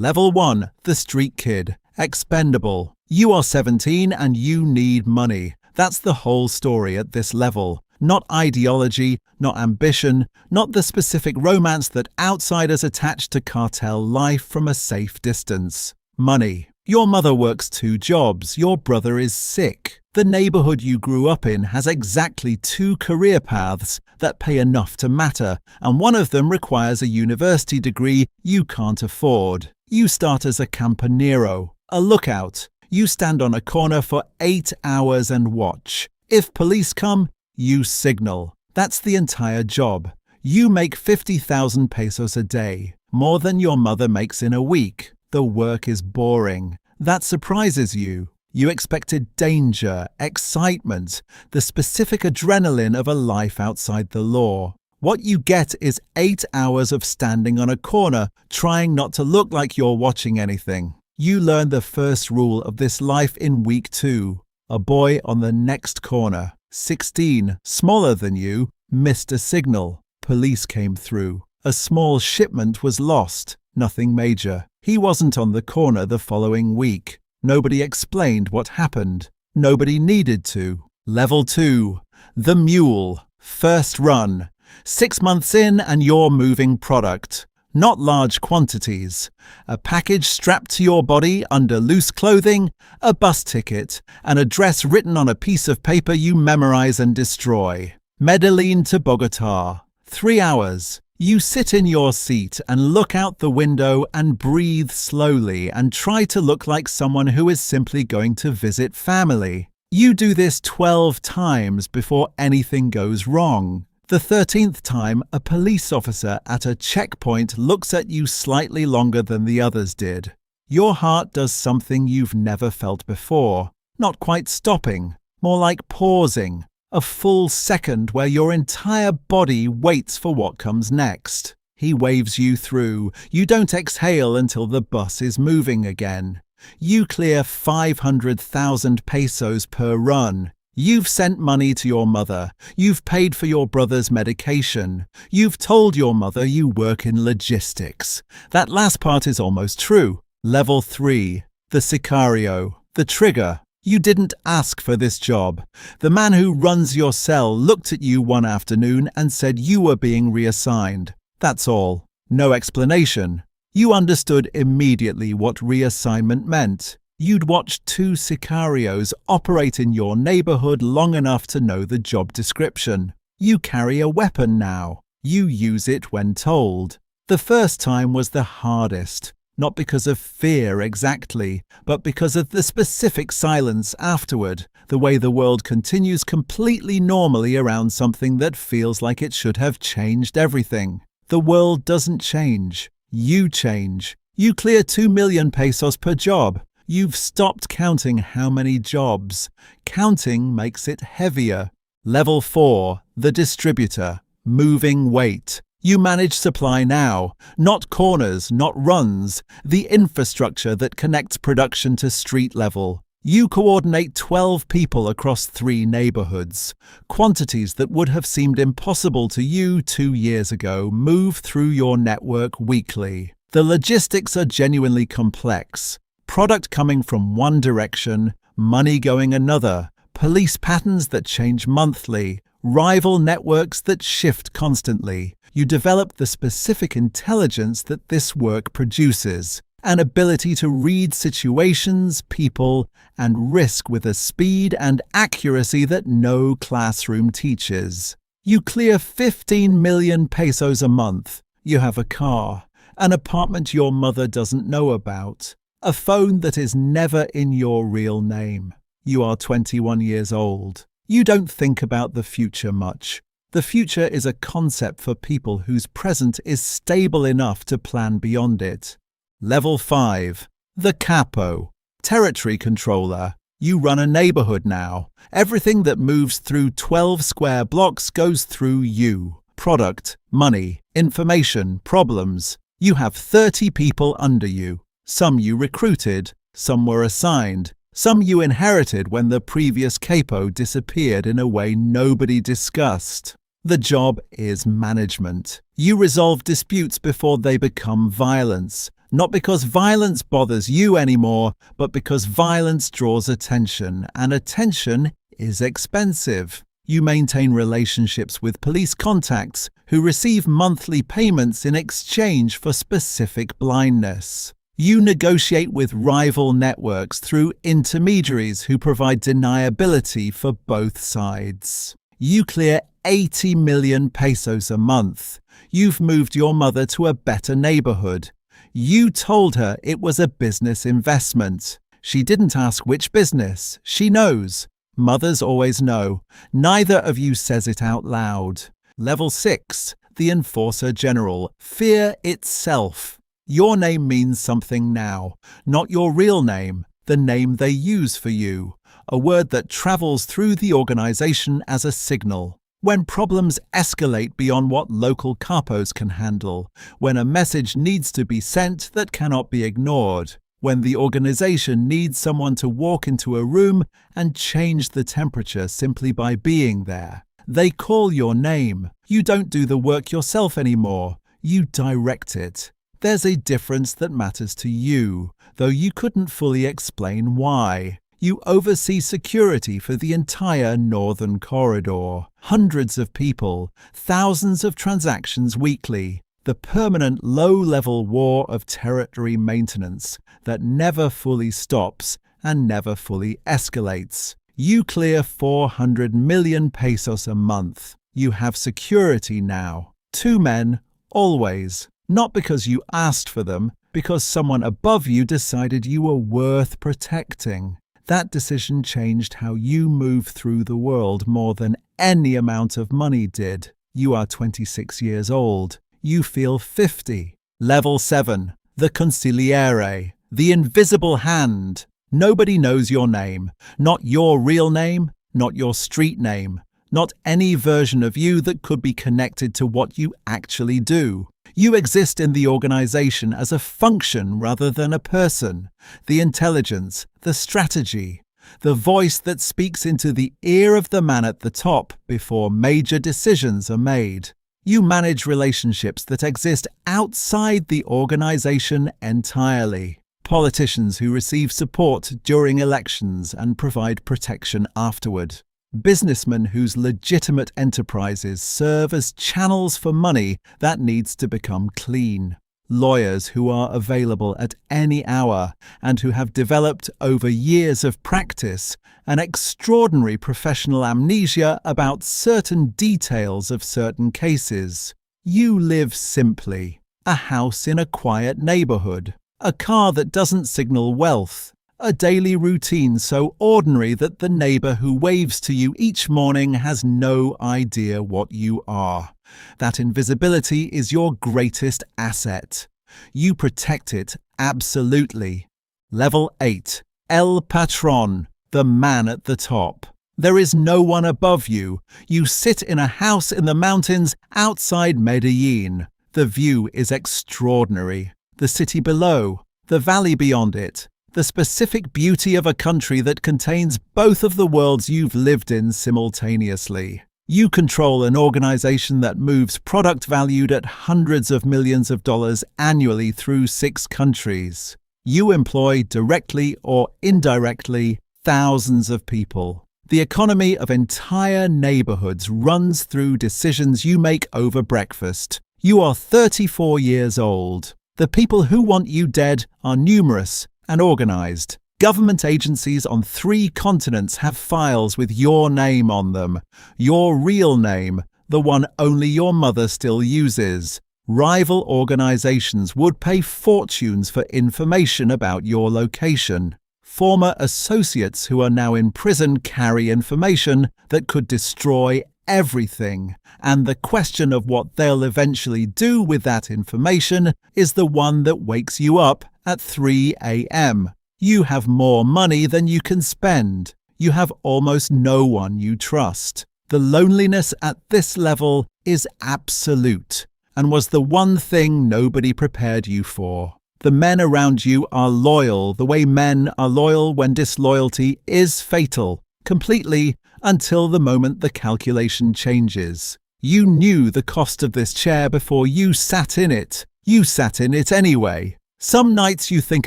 Level 1. The Street Kid. Expendable. You are 17 and you need money. That's the whole story at this level. Not ideology, not ambition, not the specific romance that outsiders attach to cartel life from a safe distance. Money. Your mother works 2 jobs, your brother is sick. The neighborhood you grew up in has exactly 2 career paths that pay enough to matter, and one of them requires a university degree you can't afford. You start as a campanero, a lookout. You stand on a corner for 8 hours and watch. If police come, you signal. That's the entire job. You make 50,000 pesos a day, more than your mother makes in a week. The work is boring. That surprises you. You expected danger, excitement, the specific adrenaline of a life outside the law. What you get is 8 hours of standing on a corner, trying not to look like you're watching anything. You learn the first rule of this life in week 2. A boy on the next corner, 16, smaller than you, missed a signal. Police came through. A small shipment was lost. Nothing major. He wasn't on the corner the following week. Nobody explained what happened. Nobody needed to. Level 2. The Mule. First run. 6 months in and you're moving product. Not large quantities. A package strapped to your body under loose clothing, a bus ticket, an address written on a piece of paper you memorize and destroy. Medellín to Bogotá. 3 hours. You sit in your seat and look out the window and breathe slowly and try to look like someone who is simply going to visit family. You do this 12 times before anything goes wrong. The 13th time, a police officer at a checkpoint looks at you slightly longer than the others did. Your heart does something you've never felt before. Not quite stopping, more like pausing. A full second where your entire body waits for what comes next. He waves you through. You don't exhale until the bus is moving again. You clear 500,000 pesos per run. You've sent money to your mother. You've paid for your brother's medication. You've told your mother you work in logistics. That last part is almost true. Level 3. The Sicario. The trigger. You didn't ask for this job. The man who runs your cell looked at you one afternoon and said you were being reassigned. That's all. No explanation. You understood immediately what reassignment meant. You'd watched 2 sicarios operate in your neighborhood long enough to know the job description. You carry a weapon now. You use it when told. The first time was the hardest. Not because of fear exactly, but because of the specific silence afterward, the way the world continues completely normally around something that feels like it should have changed everything. The world doesn't change. You change. You clear 2 million pesos per job. You've stopped counting how many jobs. Counting makes it heavier. Level 4. The Distributor. Moving weight. You manage supply now, not corners, not runs, the infrastructure that connects production to street level. You coordinate 12 people across 3 neighborhoods. Quantities that would have seemed impossible to you 2 years ago move through your network weekly. The logistics are genuinely complex. Product coming from one direction, money going another, police patterns that change monthly, rival networks that shift constantly. You develop the specific intelligence that this work produces, an ability to read situations, people, and risk with a speed and accuracy that no classroom teaches. You clear 15 million pesos a month. You have a car, an apartment your mother doesn't know about, a phone that is never in your real name. You are 21 years old. You don't think about the future much. The future is a concept for people whose present is stable enough to plan beyond it. Level 5. The Capo. Territory Controller. You run a neighborhood now. Everything that moves through 12 square blocks goes through you. Product, money, information, problems. You have 30 people under you. Some you recruited, some were assigned. Some you inherited when the previous capo disappeared in a way nobody discussed. The job is management. You resolve disputes before they become violence. Not because violence bothers you anymore, but because violence draws attention, and attention is expensive. You maintain relationships with police contacts who receive monthly payments in exchange for specific blindness. You negotiate with rival networks through intermediaries who provide deniability for both sides. You clear 80 million pesos a month. You've moved your mother to a better neighborhood. You told her it was a business investment. She didn't ask which business. She knows. Mothers always know. Neither of you says it out loud. Level 6. The Enforcer General. Fear itself. Your name means something now. Not your real name. The name they use for you. A word that travels through the organization as a signal. When problems escalate beyond what local capos can handle. When a message needs to be sent that cannot be ignored. When the organization needs someone to walk into a room and change the temperature simply by being there. They call your name. You don't do the work yourself anymore. You direct it. There's a difference that matters to you, though you couldn't fully explain why. You oversee security for the entire northern corridor. Hundreds of people, thousands of transactions weekly. The permanent low-level war of territory maintenance that never fully stops and never fully escalates. You clear 400 million pesos a month. You have security now. 2 men, always. Not because you asked for them, because someone above you decided you were worth protecting. That decision changed how you move through the world more than any amount of money did. You are 26 years old. You feel 50. Level 7. The Consigliere. The invisible hand. Nobody knows your name. Not your real name. Not your street name. Not any version of you that could be connected to what you actually do. You exist in the organization as a function rather than a person. The intelligence, the strategy, the voice that speaks into the ear of the man at the top before major decisions are made. You manage relationships that exist outside the organization entirely. Politicians who receive support during elections and provide protection afterward. Businessmen whose legitimate enterprises serve as channels for money that needs to become clean. Lawyers who are available at any hour and who have developed over years of practice an extraordinary professional amnesia about certain details of certain cases. You live simply. A house in a quiet neighborhood. A car that doesn't signal wealth. A daily routine so ordinary that the neighbor who waves to you each morning has no idea what you are. That invisibility is your greatest asset. You protect it absolutely. Level 8. El Patron, the man at the top. There is no one above you. You sit in a house in the mountains outside Medellín. The view is extraordinary. The city below, the valley beyond it. The specific beauty of a country that contains both of the worlds you've lived in simultaneously. You control an organization that moves product valued at hundreds of millions of dollars annually through 6 countries. You employ directly or indirectly thousands of people. The economy of entire neighborhoods runs through decisions you make over breakfast. You are 34 years old. The people who want you dead are numerous and organized. Government agencies on 3 continents have files with your name on them. Your real name, the one only your mother still uses. Rival organizations would pay fortunes for information about your location. Former associates who are now in prison carry information that could destroy everything, and the question of what they'll eventually do with that information is the one that wakes you up at 3 a.m. You have more money than you can spend. You have almost no one you trust. The loneliness at this level is absolute, and was the one thing nobody prepared you for. The men around you are loyal the way men are loyal when disloyalty is fatal, completely until the moment the calculation changes. You knew the cost of this chair before you sat in it. You sat in it anyway. Some nights you think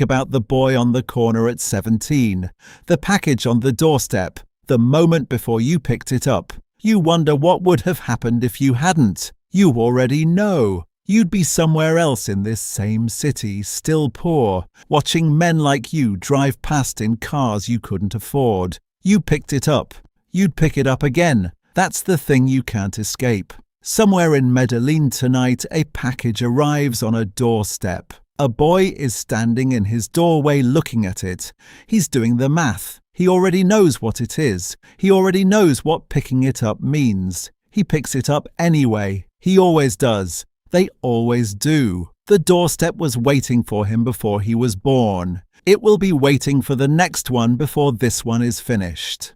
about the boy on the corner at 17, the package on the doorstep, the moment before you picked it up. You wonder what would have happened if you hadn't. You already know. You'd be somewhere else in this same city, still poor, watching men like you drive past in cars you couldn't afford. You picked it up. You'd pick it up again. That's the thing you can't escape. Somewhere in Medellín tonight, a package arrives on a doorstep. A boy is standing in his doorway looking at it. He's doing the math. He already knows what it is. He already knows what picking it up means. He picks it up anyway. He always does. They always do. The doorstep was waiting for him before he was born. It will be waiting for the next one before this one is finished.